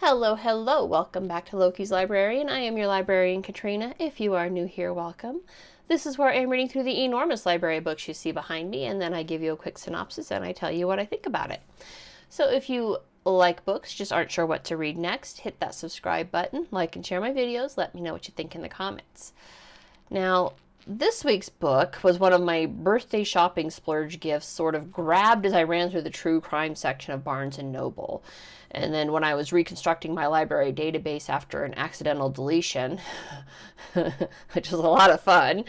Hello, hello. Welcome back to Loki's Librarian. I am your librarian, Katrina. If you are new here, welcome. This is where I'm reading through the enormous library of books you see behind me, and then I give you a quick synopsis and I tell you what I think about it. So if you like books, just aren't sure what to read next, hit that subscribe button, like and share my videos, let me know what you think in the comments. Now, this week's book was one of my birthday shopping splurge gifts, sort of grabbed as I ran through the true crime section of Barnes & Noble. And then when I was reconstructing my library database after an accidental deletion, which was a lot of fun,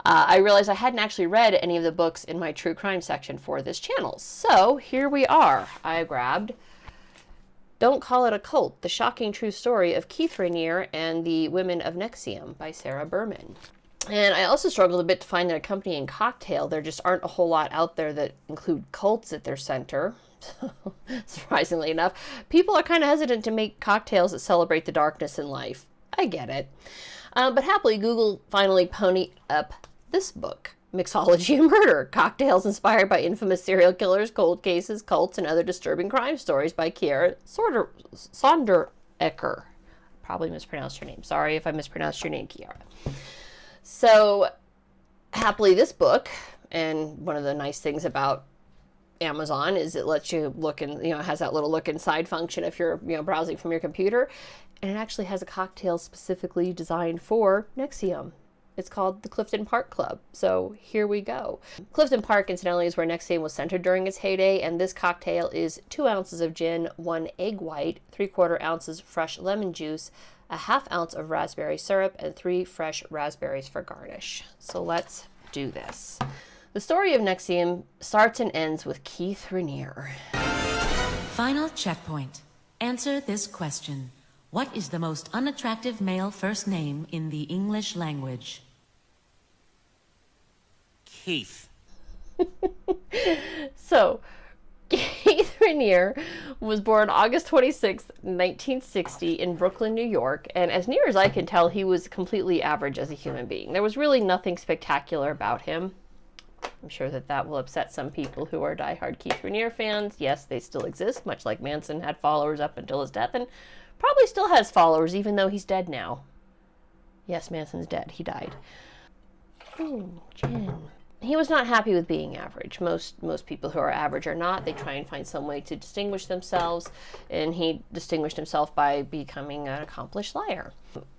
I realized I hadn't actually read any of the books in my true crime section for this channel. So here we are. I grabbed Don't Call It a Cult, The Shocking True Story of Keith Raniere and the Women of NXIVM by Sarah Berman. And I also struggled a bit to find an accompanying cocktail. There just aren't a whole lot out there that include cults at their center. Surprisingly enough, people are kind of hesitant to make cocktails that celebrate the darkness in life. I get it. But happily, Google finally ponied up this book, Mixology and Murder, Cocktails Inspired by Infamous Serial Killers, Cold Cases, Cults, and Other Disturbing Crime Stories by Kiera Sonderecker. Probably mispronounced your name. Sorry if I mispronounced your name, Kiera. So, happily, this book, and one of the nice things about Amazon is it lets you look in, has that little look inside function if you're, browsing from your computer. And it actually has a cocktail specifically designed for NXIVM. It's called the Clifton Park Club. So here we go. Clifton Park, incidentally, is where NXIVM was centered during its heyday. And this cocktail is 2 ounces of gin, 1 egg white, 3/4 ounces fresh lemon juice, a 1/2 ounce of raspberry syrup, and 3 fresh raspberries for garnish. So let's do this. The story of NXIVM starts and ends with Keith Raniere. Final checkpoint. Answer this question. What is the most unattractive male first name in the English language? Keith. So, Keith Raniere was born August 26, 1960 in Brooklyn, New York, and as near as I can tell, he was completely average as a human being. There was really nothing spectacular about him. I'm sure that will upset some people who are diehard Keith Raniere fans. Yes, they still exist, much like Manson had followers up until his death, and probably still has followers, even though he's dead now. Yes, Manson's dead. He died. Ooh, gin. He was not happy with being average. Most people who are average are not. They try and find some way to distinguish themselves, and he distinguished himself by becoming an accomplished liar.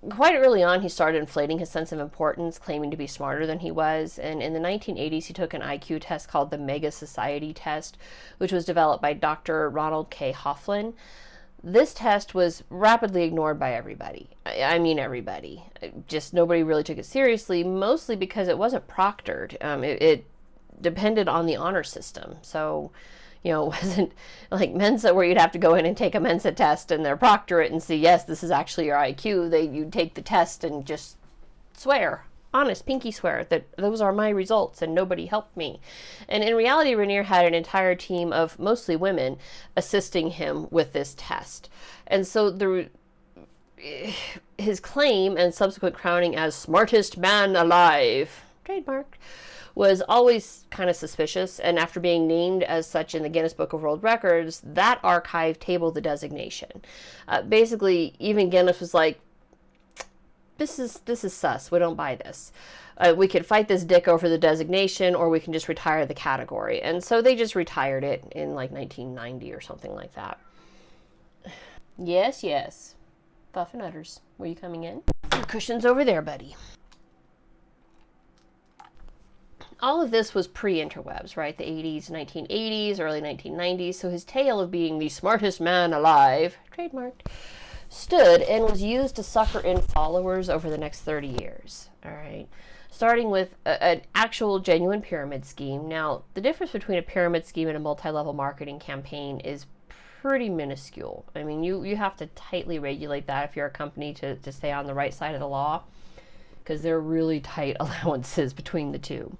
Quite early on, he started inflating his sense of importance, claiming to be smarter than he was, and in the 1980s, he took an IQ test called the Mega Society test, which was developed by Dr. Ronald K. Hoffman. This test was rapidly ignored by everybody. I mean everybody. Just nobody really took it seriously, mostly because it wasn't proctored. It depended on the honor system. So, it wasn't like Mensa where you'd have to go in and take a Mensa test and they're proctor it and see, yes, this is actually your IQ. You'd take the test and just swear. Honest, pinky swear that those are my results and nobody helped me. And in reality, Raniere had an entire team of mostly women assisting him with this test. And so his claim and subsequent crowning as smartest man alive, trademarked, was always kind of suspicious. And after being named as such in the Guinness Book of World Records, that archive tabled the designation. Basically, even Guinness was like, This is sus. We don't buy this. We could fight this dick over the designation, or we can just retire the category. And so they just retired it in like 1990 or something like that. Yes, yes. Puff and Utters, were you coming in? Your cushion's over there, buddy. All of this was pre-interwebs, right? The 80s, 1980s, early 1990s. So his tale of being the smartest man alive, trademarked, stood and was used to sucker in followers over the next 30 years. All right. Starting with an actual genuine pyramid scheme. Now, the difference between a pyramid scheme and a multi-level marketing campaign is pretty minuscule. I mean, you have to tightly regulate that if you're a company to stay on the right side of the law, because there are really tight allowances between the two.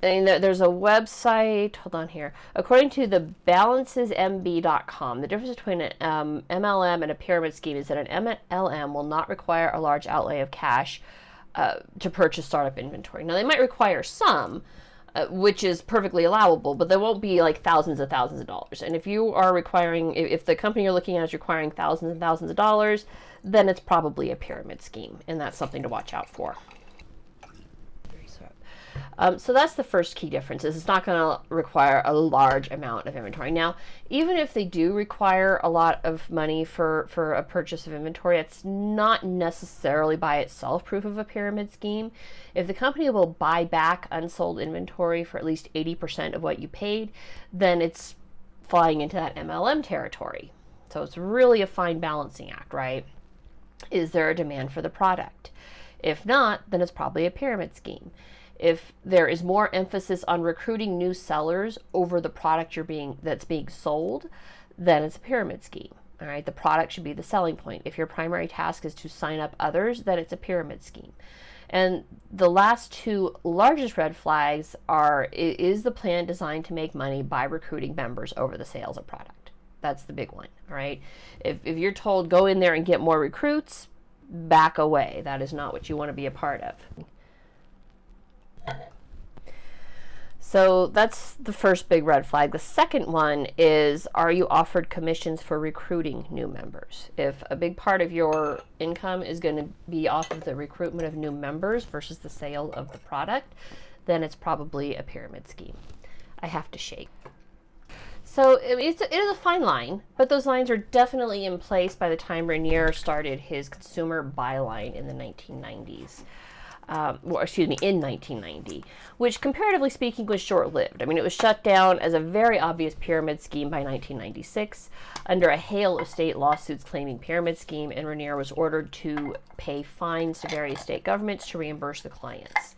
And there's a website, hold on here. According to the balancesmb.com, the difference between an MLM and a pyramid scheme is that an MLM will not require a large outlay of cash to purchase startup inventory. Now, they might require some, which is perfectly allowable, but there won't be like thousands of dollars. And if you are requiring, if the company you're looking at is requiring thousands and thousands of dollars, then it's probably a pyramid scheme, and that's something to watch out for. So that's the first key difference, is it's not going to require a large amount of inventory. Now, even if they do require a lot of money for a purchase of inventory, it's not necessarily by itself proof of a pyramid scheme. If the company will buy back unsold inventory for at least 80% of what you paid, then it's flying into that MLM territory. So it's really a fine balancing act, right? Is there a demand for the product? If not, then it's probably a pyramid scheme. If there is more emphasis on recruiting new sellers over the product that's being sold, then it's a pyramid scheme. All right, the product should be the selling point. If your primary task is to sign up others, then it's a pyramid scheme. And the last two largest red flags are, is the plan designed to make money by recruiting members over the sales of product? That's the big one. All right, if you're told go in there and get more recruits, back away. That is not what you want to be a part of. So that's the first big red flag. The second one is, are you offered commissions for recruiting new members? If a big part of your income is going to be off of the recruitment of new members versus the sale of the product, then it's probably a pyramid scheme. I have to shake. So it is a fine line, but those lines are definitely in place by the time Raniere started his consumer byline in the 1990s. In 1990, which comparatively speaking was short-lived. I mean, it was shut down as a very obvious pyramid scheme by 1996 under a hail of state lawsuits claiming pyramid scheme, and Raniere was ordered to pay fines to various state governments to reimburse the clients.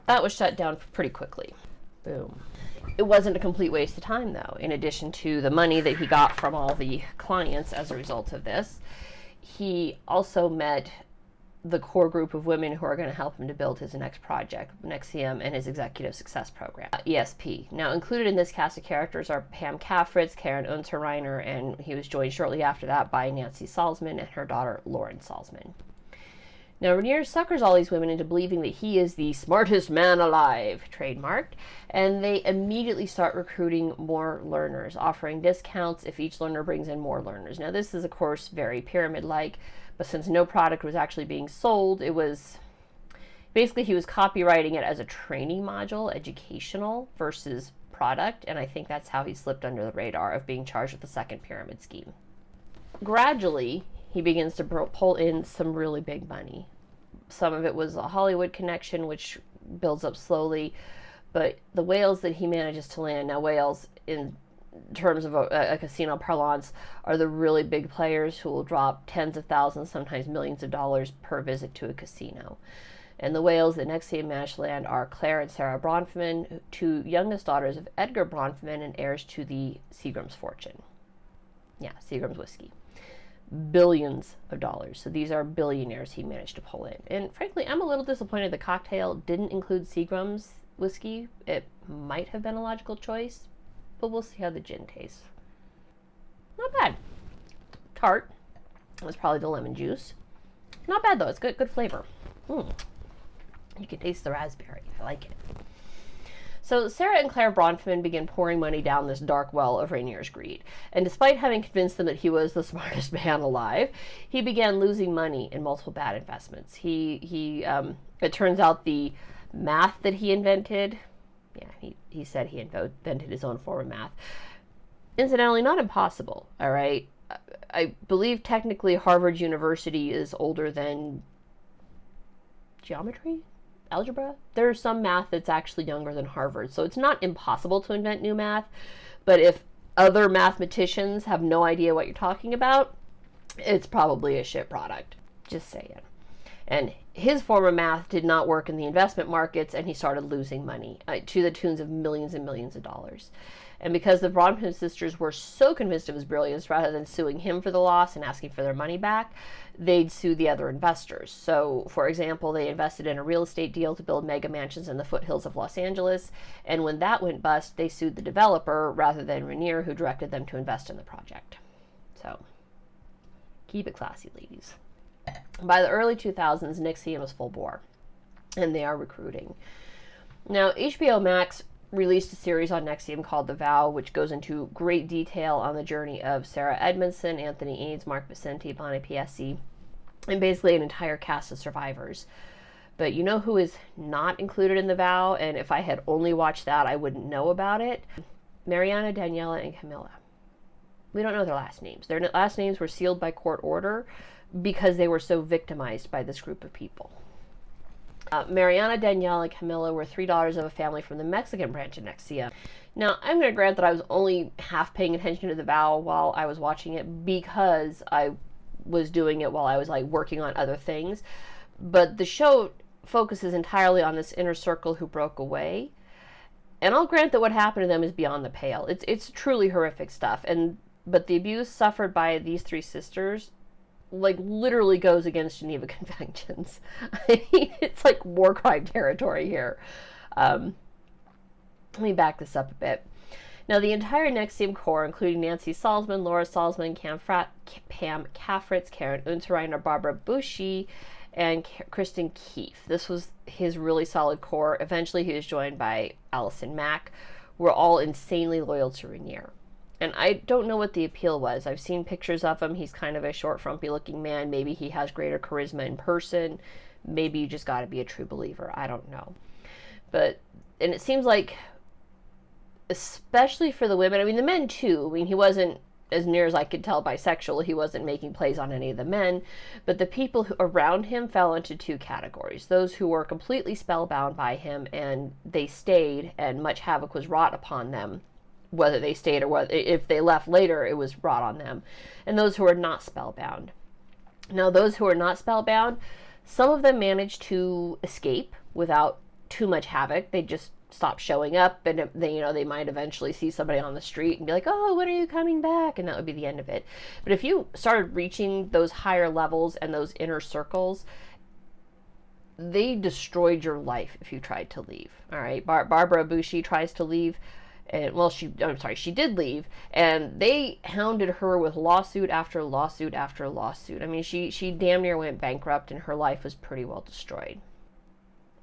That was shut down pretty quickly. Boom. It wasn't a complete waste of time, though. In addition to the money that he got from all the clients as a result of this, he also met the core group of women who are going to help him to build his next project, NXIVM, and his Executive Success Program, ESP. Now, included in this cast of characters are Pam Kaffritz, Karen Unter-Reiner, and he was joined shortly after that by Nancy Salzman and her daughter, Lauren Salzman. Now, Raniere suckers all these women into believing that he is the smartest man alive, trademarked, and they immediately start recruiting more learners, offering discounts if each learner brings in more learners. Now, this is, of course, very pyramid-like, but since no product was actually being sold, it was basically he was copywriting it as a training module, educational versus product, and I think that's how he slipped under the radar of being charged with the second pyramid scheme. Gradually, he begins to pull in some really big money. Some of it was a Hollywood connection, which builds up slowly, but the whales that he manages to land, now whales in terms of a casino parlance, are the really big players who will drop tens of thousands, sometimes millions of dollars per visit to a casino. And the whales that NXIVM managed to land are Claire and Sarah Bronfman, two youngest daughters of Edgar Bronfman and heirs to the Seagram's fortune. Yeah, Seagram's whiskey. Billions of dollars. So these are billionaires he managed to pull in. And frankly, I'm a little disappointed the cocktail didn't include Seagram's whiskey. It might have been a logical choice, but we'll see how the gin tastes. Not bad. Tart. That's probably the lemon juice. Not bad though. It's good flavor. You can taste the raspberry. I like it. So Sarah and Claire Bronfman began pouring money down this dark well of Raniere's greed. And despite having convinced them that he was the smartest man alive, he began losing money in multiple bad investments. It turns out the math that he invented, he said he invented his own form of math. Incidentally, not impossible, all right? I believe technically Harvard University is older than geometry? Algebra? There's some math that's actually younger than Harvard, so it's not impossible to invent new math, but if other mathematicians have no idea what you're talking about, it's probably a shit product. Just saying. And his form of math did not work in the investment markets, and he started losing money to the tunes of millions and millions of dollars. And because the Bronfman sisters were so convinced of his brilliance, rather than suing him for the loss and asking for their money back, they'd sue the other investors. So, for example, they invested in a real estate deal to build mega mansions in the foothills of Los Angeles, and when that went bust, they sued the developer rather than Raniere, who directed them to invest in the project. So, keep it classy, ladies. By the early 2000s, NXIVM was full bore, and they are recruiting. Now, HBO Max released a series on NXIVM called The Vow, which goes into great detail on the journey of Sarah Edmondson, Anthony Eads, Mark Vicente, Bonnie Piesse, and basically an entire cast of survivors. But you know who is not included in The Vow, and if I had only watched that, I wouldn't know about it? Mariana, Daniela, and Camilla. We don't know their last names. Their last names were sealed by court order because they were so victimized by this group of people. Mariana, Danielle, and Camilla were three daughters of a family from the Mexican branch of NXIVM. Now, I'm going to grant that I was only half paying attention to The Vow while I was watching it because I was doing it while I was like working on other things. But the show focuses entirely on this inner circle who broke away. And I'll grant that what happened to them is beyond the pale. It's truly horrific stuff. But the abuse suffered by these three sisters like literally goes against Geneva Conventions. I mean, it's like war crime territory here. Let me back this up a bit. Now, the entire NXIVM core, including Nancy Salzman, Laura Salzman, Pam Kaffritz, Karen Unterreiner, Barbara Bushi, and Kristen Keith. This was his really solid core. Eventually, he was joined by Allison Mack. We're all insanely loyal to Raniere. And I don't know what the appeal was. I've seen pictures of him. He's kind of a short, frumpy-looking man. Maybe he has greater charisma in person. Maybe you just got to be a true believer. I don't know. And it seems like, especially for the women, I mean, the men too. I mean, he wasn't, as near as I could tell, bisexual. He wasn't making plays on any of the men. But the people around him fell into two categories. Those who were completely spellbound by him, and they stayed, and much havoc was wrought upon them. Whether they stayed or whether, if they left later, it was brought on them. And those who are not spellbound. Now, those who are not spellbound, some of them managed to escape without too much havoc. They just stopped showing up, and they might eventually see somebody on the street and be like, "Oh, when are you coming back?" And that would be the end of it. But if you started reaching those higher levels and those inner circles, they destroyed your life if you tried to leave. All right, Barbara Bushi tries to leave. And, well, she did leave, and they hounded her with lawsuit after lawsuit after lawsuit. I mean, she damn near went bankrupt, and her life was pretty well destroyed.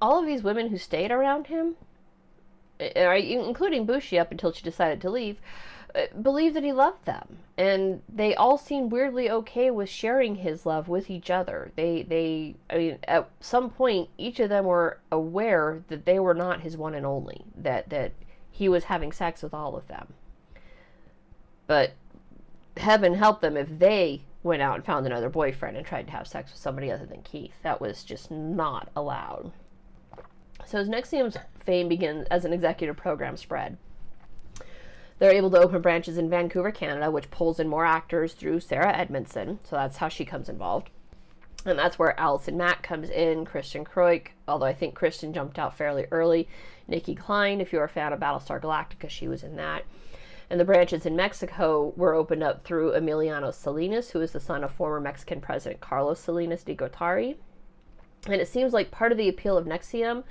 All of these women who stayed around him, including Bushi up until she decided to leave, believed that he loved them, and they all seemed weirdly okay with sharing his love with each other. I mean, at some point, each of them were aware that they were not his one and only, that he was having sex with all of them. But heaven help them if they went out and found another boyfriend and tried to have sex with somebody other than Keith. That was just not allowed. So as NXIVM's fame begins as an executive program spread, they're able to open branches in Vancouver, Canada, which pulls in more actors through Sarah Edmondson. So that's how she comes involved. And that's where Allison Mack comes in, Christian Kroik, although I think Kristen jumped out fairly early. Nikki Klein, if you're a fan of Battlestar Galactica, she was in that. And the branches in Mexico were opened up through Emiliano Salinas, who is the son of former Mexican President Carlos Salinas de Gortari. And it seems like part of the appeal of NXIVM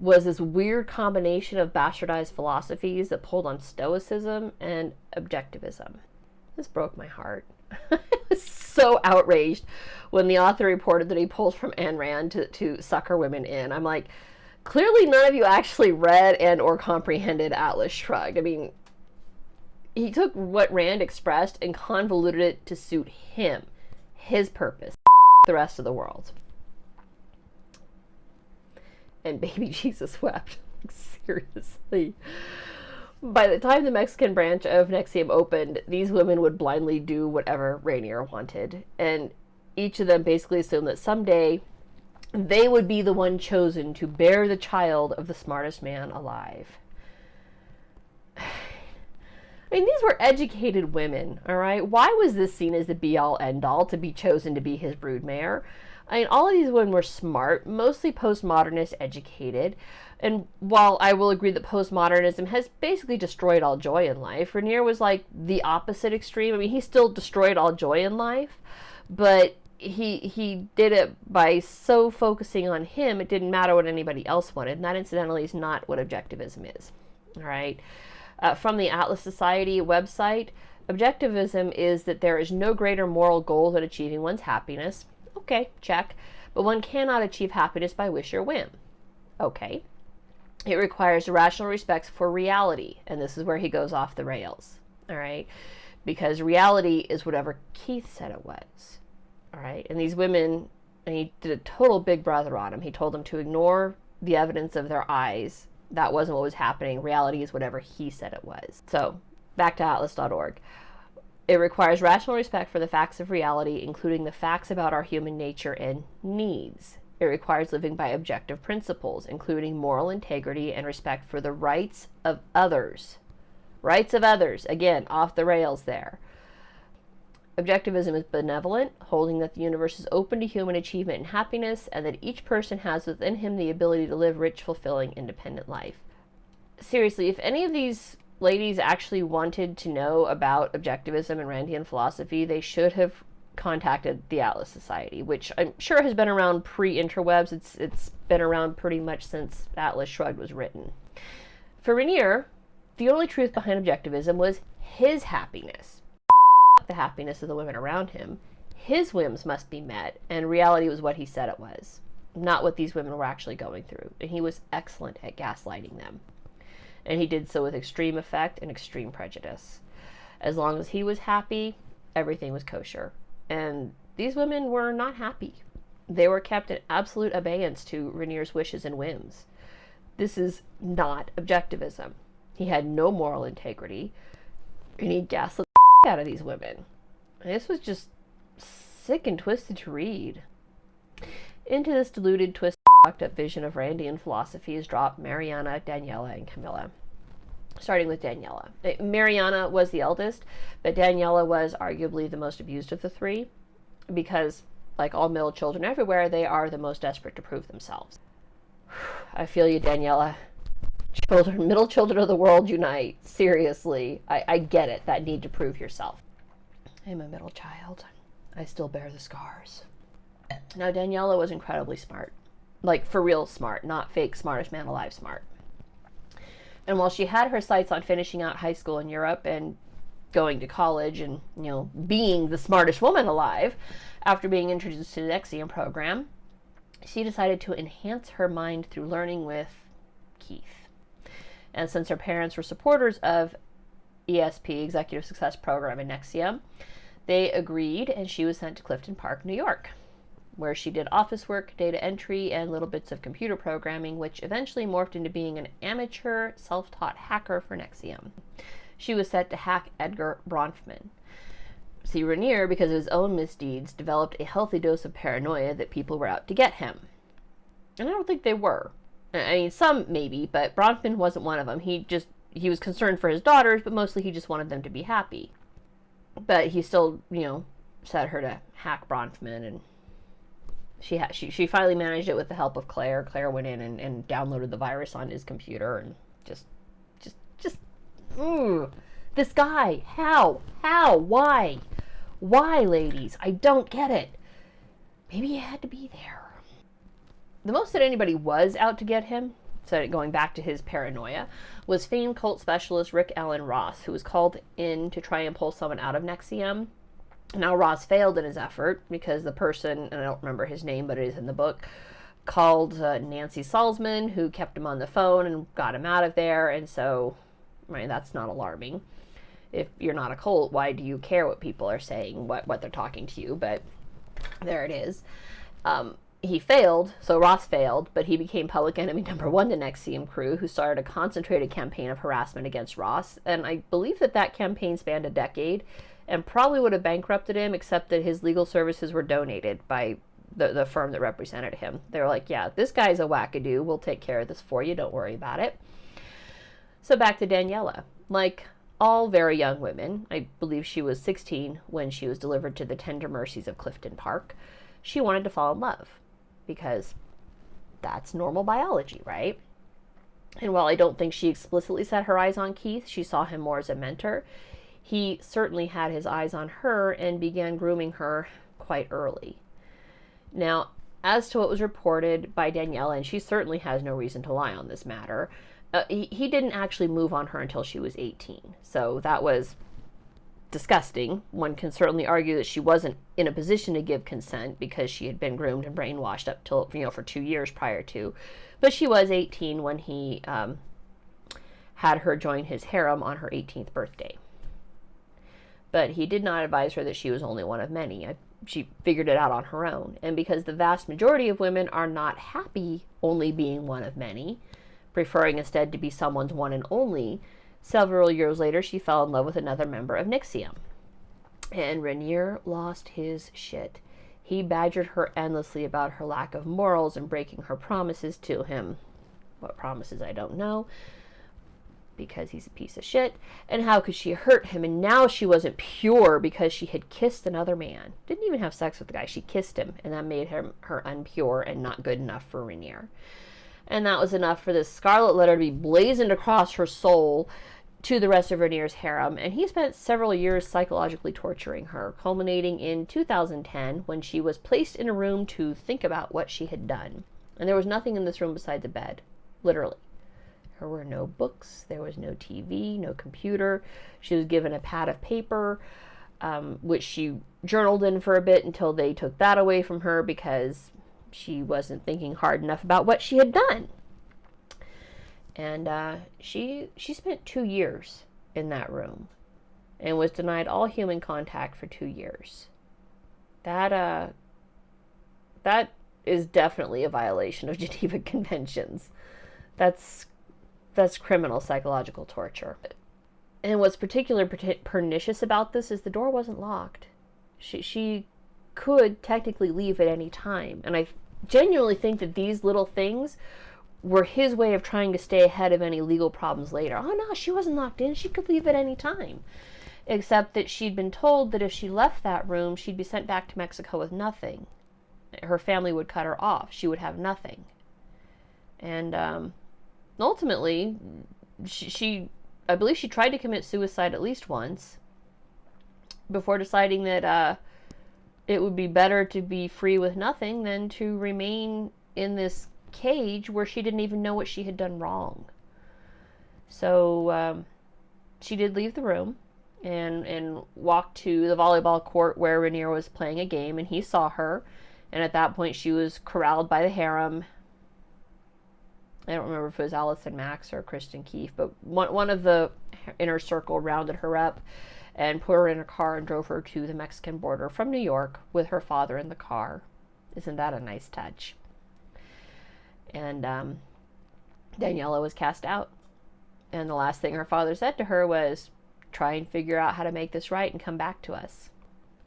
was this weird combination of bastardized philosophies that pulled on Stoicism and Objectivism. This broke my heart. I was so outraged when the author reported that he pulled from Ayn Rand to sucker women in. I'm like, clearly none of you actually read and or comprehended Atlas Shrugged. I mean, he took what Rand expressed and convoluted it to suit him, his purpose, the rest of the world. And baby Jesus wept. Seriously. By the time the Mexican branch of NXIVM opened, these women would blindly do whatever Raniere wanted. And each of them basically assumed that someday they would be the one chosen to bear the child of the smartest man alive. I mean, these were educated women, all right? Why was this seen as the be-all, end-all to be chosen to be his broodmare? I mean, all of these women were smart, mostly postmodernist educated. And while I will agree that postmodernism has basically destroyed all joy in life, Raniere was like the opposite extreme. I mean, he still destroyed all joy in life, but he did it by so focusing on him, it didn't matter what anybody else wanted. And that, incidentally, is not what Objectivism is. All right. From the Atlas Society website, Objectivism is that there is no greater moral goal than achieving one's happiness. Okay, check. But one cannot achieve happiness by wish or whim. Okay. It requires rational respect for reality, and this is where he goes off the rails, all right? Because reality is whatever Keith said it was, all right? And these women, and he did a total big brother on them. He told them to ignore the evidence of their eyes. That wasn't what was happening. Reality is whatever he said it was. So, back to atlas.org. It requires rational respect for the facts of reality, including the facts about our human nature and needs. It requires living by objective principles, including moral integrity and respect for the rights of others. Rights of others. Again, off the rails there. Objectivism is benevolent, holding that the universe is open to human achievement and happiness, and that each person has within him the ability to live rich, fulfilling, independent life. Seriously, if any of these ladies actually wanted to know about Objectivism and Randian philosophy, they should have contacted the Atlas Society, which I'm sure has been around pre-interwebs. It's been around pretty much since Atlas Shrugged was written. For Raniere, the only truth behind Objectivism was his happiness. The happiness of the women around him. His whims must be met, and reality was what he said it was, not what these women were actually going through. And he was excellent at gaslighting them. And he did so with extreme effect and extreme prejudice. As long as he was happy, everything was kosher. And these women were not happy. They were kept in absolute abeyance to Raniere's wishes and whims. This is not Objectivism. He had no moral integrity, and he gaslit the out of these women. And this was just sick and twisted to read. Into this deluded, twisted, fucked up vision of Randian philosophy is dropped Mariana, Daniela, and Camilla. Starting with Daniela. Mariana was the eldest, but Daniela was arguably the most abused of the three, because, like all middle children everywhere, they are the most desperate to prove themselves. I feel you, Daniela. Children, middle children of the world unite. Seriously. I get it, that need to prove yourself. I'm a middle child. I still bear the scars. Now, Daniela was incredibly smart. Like, for real smart, not fake smartest man alive smart. And while she had her sights on finishing out high school in Europe and going to college and, being the smartest woman alive, after being introduced to the NXIVM program, she decided to enhance her mind through learning with Keith. And since her parents were supporters of ESP, Executive Success Program, in NXIVM, they agreed, and she was sent to Clifton Park, New York, where she did office work, data entry, and little bits of computer programming, which eventually morphed into being an amateur, self-taught hacker for NXIVM. She was set to hack Edgar Bronfman. See, Raniere, because of his own misdeeds, developed a healthy dose of paranoia that people were out to get him. And I don't think they were. I mean, some maybe, but Bronfman wasn't one of them. He was concerned for his daughters, but mostly he just wanted them to be happy. But he still, set her to hack Bronfman, and she finally managed it with the help of Claire. Claire went in and downloaded the virus on his computer, and just, this guy, how, why, ladies? I don't get it. Maybe he had to be there. The most that anybody was out to get him, so going back to his paranoia, was famed cult specialist Rick Allen Ross, who was called in to try and pull someone out of NXIVM. Now, Ross failed in his effort because the person, and I don't remember his name, but it is in the book, called Nancy Salzman, who kept him on the phone and got him out of there. And so, right, that's not alarming. If you're not a cult, why do you care what people are saying, what they're talking to you? But there it is. He failed, so Ross failed, but he became public enemy number one to NXIVM crew, who started a concentrated campaign of harassment against Ross. And I believe that campaign spanned a decade and probably would have bankrupted him, except that his legal services were donated by the firm that represented him. They were like, yeah, this guy's a wackadoo. We'll take care of this for you. Don't worry about it. So back to Daniela. Like all very young women, I believe she was 16 when she was delivered to the tender mercies of Clifton Park, she wanted to fall in love, because that's normal biology, right? And while I don't think she explicitly set her eyes on Keith, she saw him more as a mentor. He certainly had his eyes on her and began grooming her quite early. Now, as to what was reported by Daniela, and she certainly has no reason to lie on this matter, he didn't actually move on her until she was 18. So that was disgusting. One can certainly argue that she wasn't in a position to give consent because she had been groomed and brainwashed up till, for 2 years prior to. But she was 18 when he had her join his harem on her 18th birthday. But he did not advise her that she was only one of many. She figured it out on her own. And because the vast majority of women are not happy only being one of many, preferring instead to be someone's one and only, several years later she fell in love with another member of NXIVM. And Raniere lost his shit. He badgered her endlessly about her lack of morals and breaking her promises to him. What promises, I don't know, because he's a piece of shit. And how could she hurt him? And now she wasn't pure because she had kissed another man. Didn't even have sex with the guy. She kissed him, and that made her unpure and not good enough for Raniere. And that was enough for this scarlet letter to be blazoned across her soul to the rest of Raniere's harem. And he spent several years psychologically torturing her, culminating in 2010 when she was placed in a room to think about what she had done. And there was nothing in this room besides a bed, literally. There were no books, there was no TV, no computer. She was given a pad of paper, which she journaled in for a bit until they took that away from her because she wasn't thinking hard enough about what she had done. And she spent 2 years in that room and was denied all human contact for 2 years. That is definitely a violation of Geneva Conventions. That's criminal psychological torture. And what's particularly pernicious about this is the door wasn't locked. She could technically leave at any time. And I genuinely think that these little things were his way of trying to stay ahead of any legal problems later. Oh no, she wasn't locked in. She could leave at any time. Except that she'd been told that if she left that room, she'd be sent back to Mexico with nothing. Her family would cut her off. She would have nothing. And ultimately, I believe she tried to commit suicide at least once before deciding that it would be better to be free with nothing than to remain in this cage where she didn't even know what she had done wrong. So she did leave the room and walked to the volleyball court where Raniere was playing a game, and he saw her, and at that point she was corralled by the harem. I don't remember if it was Allison Max or Kristen Keefe, but one of the inner circle rounded her up and put her in a car and drove her to the Mexican border from New York with her father in the car. Isn't that a nice touch? And Daniela was cast out. And the last thing her father said to her was, try and figure out how to make this right and come back to us.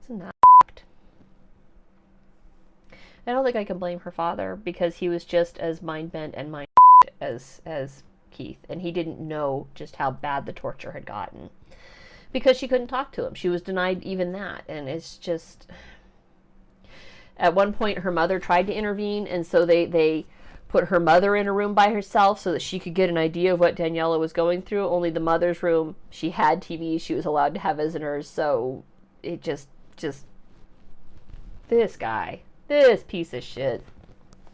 Isn't that f***ed? I don't think I can blame her father because he was just as mind-bent and mind-f***ed as Keith. And he didn't know just how bad the torture had gotten. Because she couldn't talk to him. She was denied even that. And it's just... At one point, her mother tried to intervene, and so they put her mother in a room by herself so that she could get an idea of what Daniela was going through. Only the mother's room, she had TV, she was allowed to have visitors, so it just this guy, this piece of shit.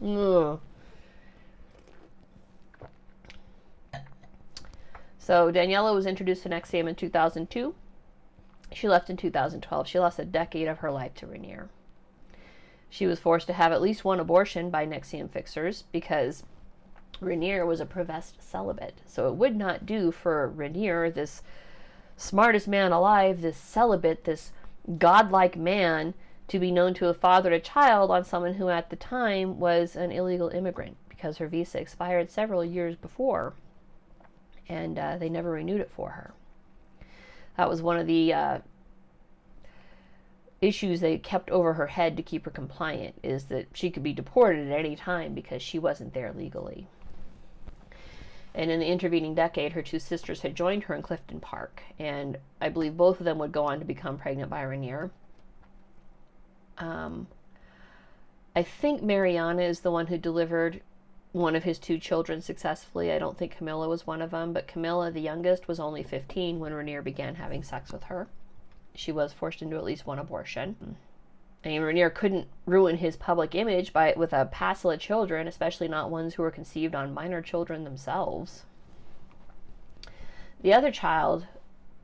Ugh. So Daniela was introduced to NXIVM in 2002. She left in 2012. She lost a decade of her life to Raniere. She was forced to have at least one abortion by NXIVM fixers because Raniere was a professed celibate. So it would not do for Raniere, this smartest man alive, this celibate, this godlike man, to be known to have fathered a child on someone who at the time was an illegal immigrant because her visa expired several years before, and they never renewed it for her. That was one of the issues they kept over her head to keep her compliant, is that she could be deported at any time because she wasn't there legally. And in the intervening decade, her two sisters had joined her in Clifton Park, and I believe both of them would go on to become pregnant by Raniere. I think Mariana is the one who delivered one of his two children successfully. I don't think Camilla was one of them, but Camilla, the youngest, was only 15 when Raniere began having sex with her. She was forced into at least one abortion. And Raniere couldn't ruin his public image with a passel of children, especially not ones who were conceived on minor children themselves. The other child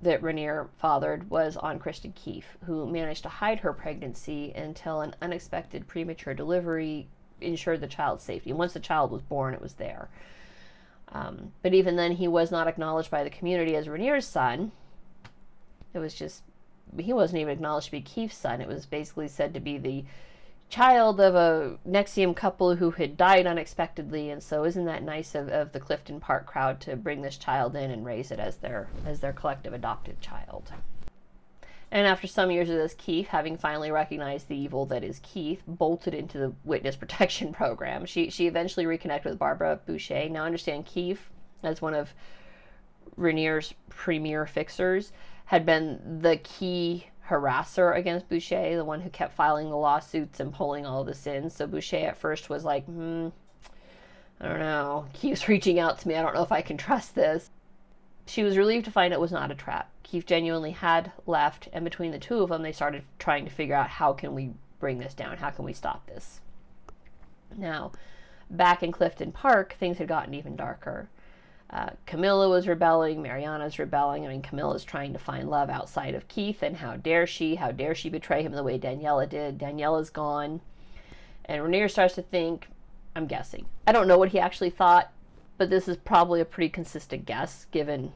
that Raniere fathered was on Kristen Keefe, who managed to hide her pregnancy until an unexpected premature delivery ensured the child's safety. And once the child was born, it was there. But even then, he was not acknowledged by the community as Raniere's son. It was just, he wasn't even acknowledged to be Keefe's son. It was basically said to be the child of a NXIVM couple who had died unexpectedly, and so isn't that nice of the Clifton Park crowd to bring this child in and raise it as their collective adopted child. And after some years of this, Keith, having finally recognized the evil that is Keith, bolted into the witness protection program. She eventually reconnected with Barbara Boucher. Now understand, Keith, as one of Raniere's premier fixers, had been the key harasser against Boucher, the one who kept filing the lawsuits and pulling all of this in. So Boucher at first was like, I don't know, Keith's reaching out to me, I don't know if I can trust this. She was relieved to find it was not a trap. Keith genuinely had left, and between the two of them, they started trying to figure out, how can we bring this down? How can we stop this? Now, back in Clifton Park, things had gotten even darker. Camilla was rebelling, Mariana's rebelling. I mean, Camilla's trying to find love outside of Keith, and how dare she betray him the way Daniela did. Daniela's gone. And Raniere starts to think, I'm guessing, I don't know what he actually thought, but this is probably a pretty consistent guess, given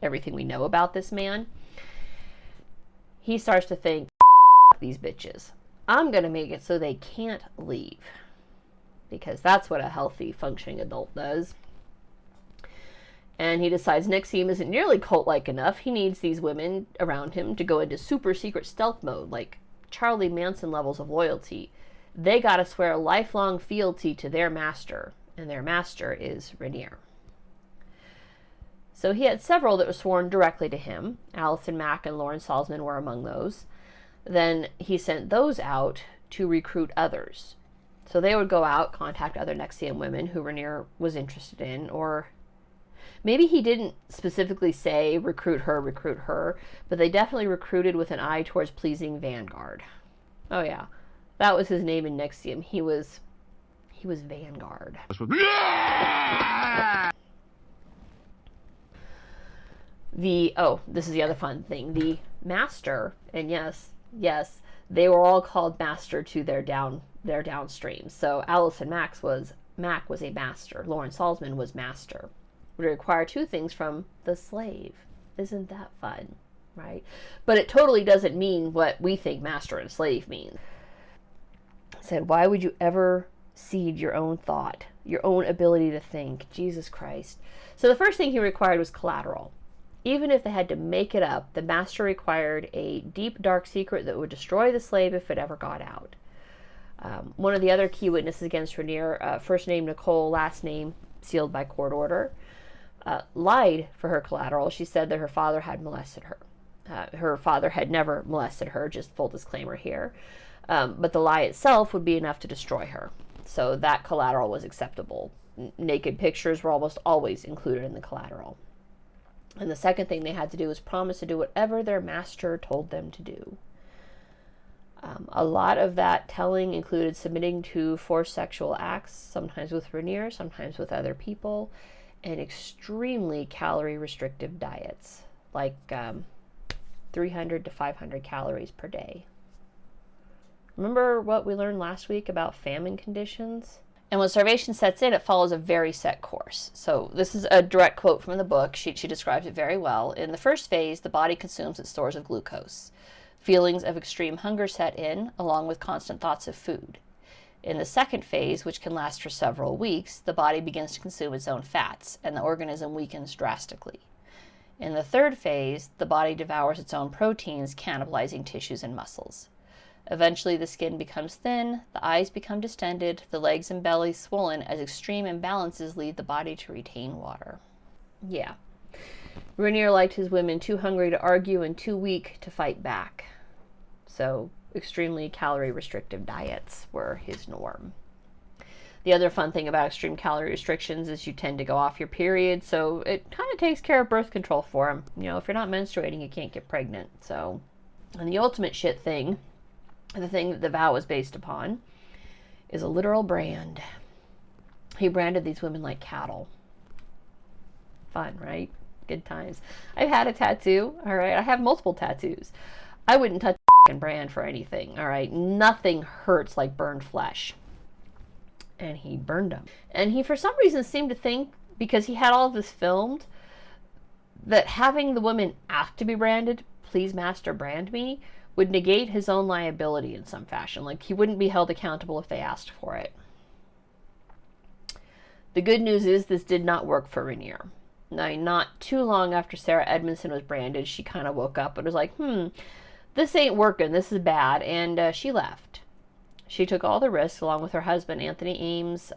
everything we know about this man. He starts to think, these bitches. I'm going to make it so they can't leave. Because that's what a healthy, functioning adult does. And he decides NXIVM isn't nearly cult-like enough. He needs these women around him to go into super secret stealth mode, like Charlie Manson levels of loyalty. They gotta swear lifelong fealty to their master, and their master is Raniere. So he had several that were sworn directly to him. Allison Mack and Lauren Salzman were among those. Then he sent those out to recruit others. So they would go out, contact other NXIVM women who Raniere was interested in, or maybe he didn't specifically say recruit her, but they definitely recruited with an eye towards pleasing Vanguard. Oh yeah, that was his name in NXIVM. He was Vanguard. This is the other fun thing. The master, and yes, they were all called master to their downstream. So Allison Mack was a master. Lauren Salzman was master. Would require two things from the slave. Isn't that fun, right? But it totally doesn't mean what we think master and slave means. I said, why would you ever cede your own thought, your own ability to think? Jesus Christ. So the first thing he required was collateral. Even if they had to make it up, the master required a deep, dark secret that would destroy the slave if it ever got out. One of the other key witnesses against Raniere, first name Nicole, last name sealed by court order, lied for her collateral. She said that her father had molested her. Her father had never molested her, just full disclaimer here. But the lie itself would be enough to destroy her. So that collateral was acceptable. Naked pictures were almost always included in the collateral. And the second thing they had to do was promise to do whatever their master told them to do. A lot of that telling included submitting to forced sexual acts, sometimes with Raniere, sometimes with other people, and extremely calorie-restrictive diets, like 300 to 500 calories per day. Remember what we learned last week about famine conditions? And when starvation sets in, it follows a very set course. So this is a direct quote from the book. She describes it very well. In the first phase, the body consumes its stores of glucose. Feelings of extreme hunger set in, along with constant thoughts of food. In the second phase, which can last for several weeks, the body begins to consume its own fats, and the organism weakens drastically. In the third phase, the body devours its own proteins, cannibalizing tissues and muscles. Eventually, the skin becomes thin, the eyes become distended, the legs and belly swollen as extreme imbalances lead the body to retain water. Yeah. Raniere liked his women too hungry to argue and too weak to fight back. So, extremely calorie-restrictive diets were his norm. The other fun thing about extreme calorie restrictions is you tend to go off your period, so it kind of takes care of birth control for him. You know, if you're not menstruating, you can't get pregnant. So, and the ultimate shit thing, the thing that the vow was based upon, is a literal brand. He branded these women like cattle. Fun, right? Good times. I've had a tattoo, all right? I have multiple tattoos. I wouldn't touch a brand for anything, all right? Nothing hurts like burned flesh. And he burned them. And he, for some reason, seemed to think, because he had all of this filmed, that having the women ask to be branded, please master brand me, would negate his own liability in some fashion. Like, he wouldn't be held accountable if they asked for it. The good news is this did not work for Raniere. Now, not too long after Sarah Edmondson was branded, she kind of woke up and was like, this ain't working, this is bad, and she left. She took all the risks along with her husband, Anthony Ames,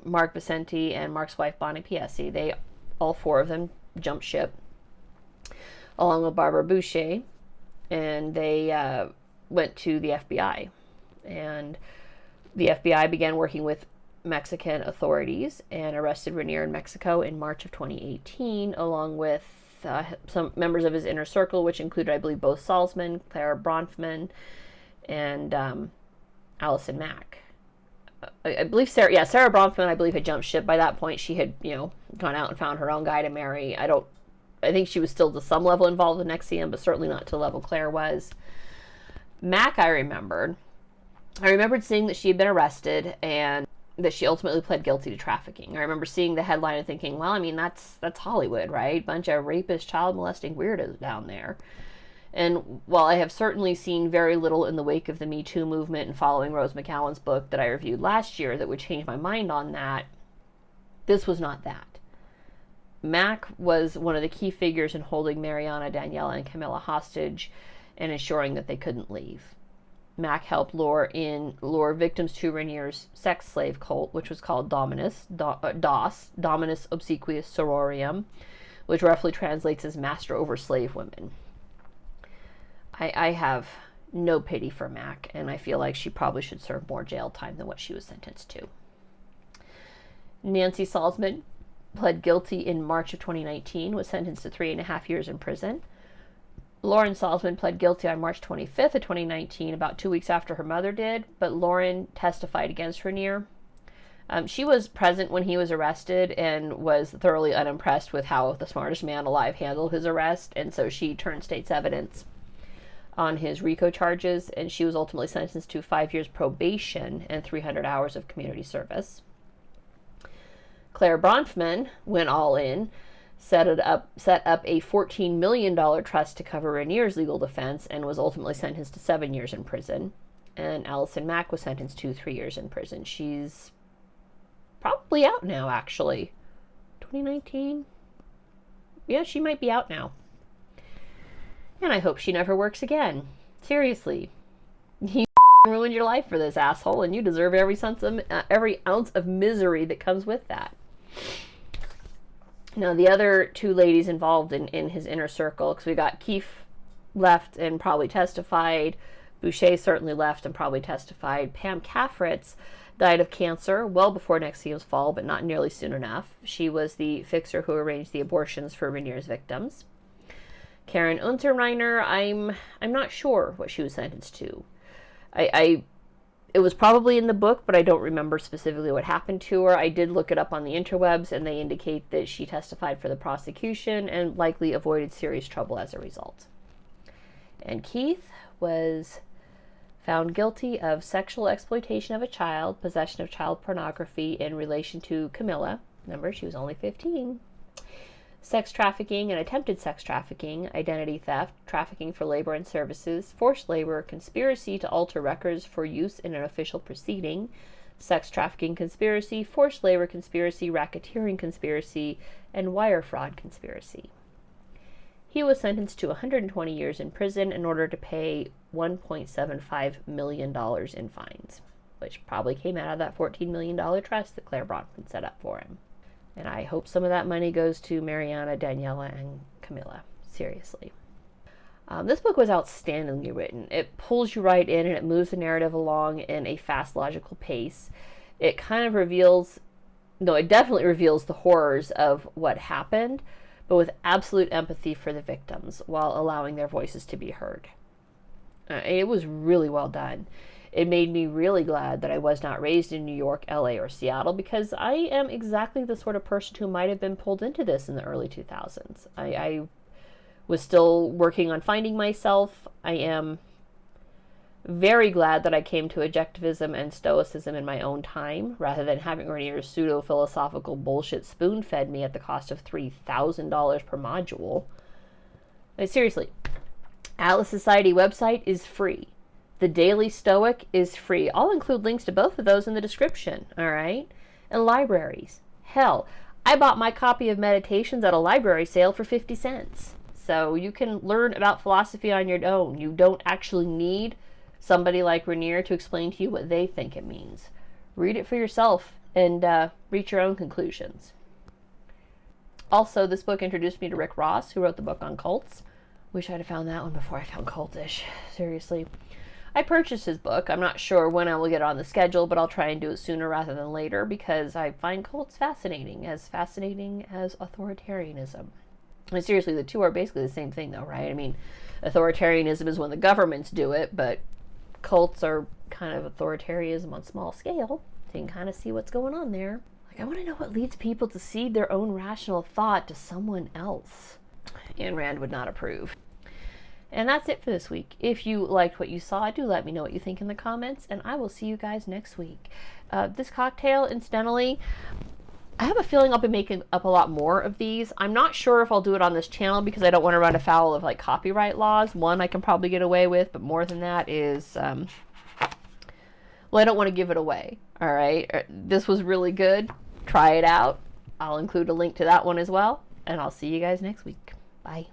Mark Vicente, and Mark's wife, Bonnie Piesse. They, all four of them, jumped ship, along with Barbara Boucher, and they went to the FBI. And the FBI began working with Mexican authorities and arrested Raniere in Mexico in March of 2018, along with some members of his inner circle, which included, I believe, both Salzman, Clara Bronfman, and Allison Mack. I believe Sarah Bronfman, I believe, had jumped ship by that point. She had, gone out and found her own guy to marry. I think she was still to some level involved in NXIVM, but certainly not to the level Claire was. Mack, I remembered seeing that she had been arrested and that she ultimately pled guilty to trafficking. I remember seeing the headline and thinking, well, I mean, that's Hollywood, right? Bunch of rapist, child molesting weirdos down there. And while I have certainly seen very little in the wake of the Me Too movement and following Rose McGowan's book that I reviewed last year that would change my mind on that, this was not that. Mack was one of the key figures in holding Mariana, Daniela, and Camilla hostage and ensuring that they couldn't leave. Mack helped lure victims to Raniere's sex slave cult, which was called Dominus Obsequious Sororium, which roughly translates as master over slave women. I have no pity for Mack, and I feel like she probably should serve more jail time than what she was sentenced to. Nancy Salzman pled guilty in March of 2019, was sentenced to 3.5 years in prison. Lauren Salzman pled guilty on March 25th of 2019, about 2 weeks after her mother did, but Lauren testified against Raniere. She was present when he was arrested and was thoroughly unimpressed with how the smartest man alive handled his arrest, and so she turned state's evidence on his RICO charges, and she was ultimately sentenced to 5 years probation and 300 hours of community service. Clara Bronfman went all in, set up a $14 million trust to cover Raniere's legal defense, and was ultimately sentenced to 7 years in prison. And Allison Mack was sentenced to 3 years in prison. She's probably out now, actually. 2019? Yeah, she might be out now. And I hope she never works again. Seriously. You ruined your life for this asshole, and you deserve every ounce of misery that comes with that. Now, the other two ladies involved in his inner circle, because we got Keith left and probably testified. Boucher certainly left and probably testified. Pam Caffritz died of cancer well before NXIVM's fall, but not nearly soon enough. She was the fixer who arranged the abortions for Raniere's victims. Karen Unterreiner, I'm not sure what she was sentenced to. It was probably in the book, but I don't remember specifically what happened to her. I did look it up on the interwebs, and they indicate that she testified for the prosecution and likely avoided serious trouble as a result. And Keith was found guilty of sexual exploitation of a child, possession of child pornography in relation to Camilla. Remember, she was only 15. Sex trafficking and attempted sex trafficking, identity theft, trafficking for labor and services, forced labor, conspiracy to alter records for use in an official proceeding, sex trafficking conspiracy, forced labor conspiracy, racketeering conspiracy, and wire fraud conspiracy. He was sentenced to 120 years in prison in order to pay $1.75 million in fines, which probably came out of that $14 million trust that Claire Bronfman set up for him. And I hope some of that money goes to Mariana, Daniela, and Camilla. Seriously. This book was outstandingly written. It pulls you right in and it moves the narrative along in a fast, logical pace. It definitely reveals the horrors of what happened, but with absolute empathy for the victims while allowing their voices to be heard. It was really well done. It made me really glad that I was not raised in New York, LA, or Seattle, because I am exactly the sort of person who might have been pulled into this in the early 2000s. I was still working on finding myself. I am very glad that I came to Objectivism and Stoicism in my own time, rather than having Raniere's pseudo-philosophical bullshit spoon-fed me at the cost of $3,000 per module. Like, seriously, Atlas Society website is free. The Daily Stoic is free. I'll include links to both of those in the description, all right? And libraries. Hell, I bought my copy of Meditations at a library sale for 50 cents. So you can learn about philosophy on your own. You don't actually need somebody like Raniere to explain to you what they think it means. Read it for yourself and reach your own conclusions. Also, this book introduced me to Rick Ross, who wrote the book on cults. Wish I'd have found that one before I found Cultish. Seriously. I purchased his book. I'm not sure when I will get it on the schedule, but I'll try and do it sooner rather than later because I find cults fascinating as authoritarianism. And seriously, the two are basically the same thing though, right? I mean, authoritarianism is when the governments do it, but cults are kind of authoritarianism on small scale. So you can kind of see what's going on there. Like, I want to know what leads people to cede their own rational thought to someone else. Ayn Rand would not approve. And that's it for this week. If you liked what you saw, do let me know what you think in the comments, and I will see you guys next week. This cocktail, incidentally, I have a feeling I'll be making up a lot more of these. I'm not sure if I'll do it on this channel because I don't want to run afoul of like copyright laws. One I can probably get away with, but more than that is, well, I don't want to give it away. All right, this was really good. Try it out. I'll include a link to that one as well, and I'll see you guys next week. Bye.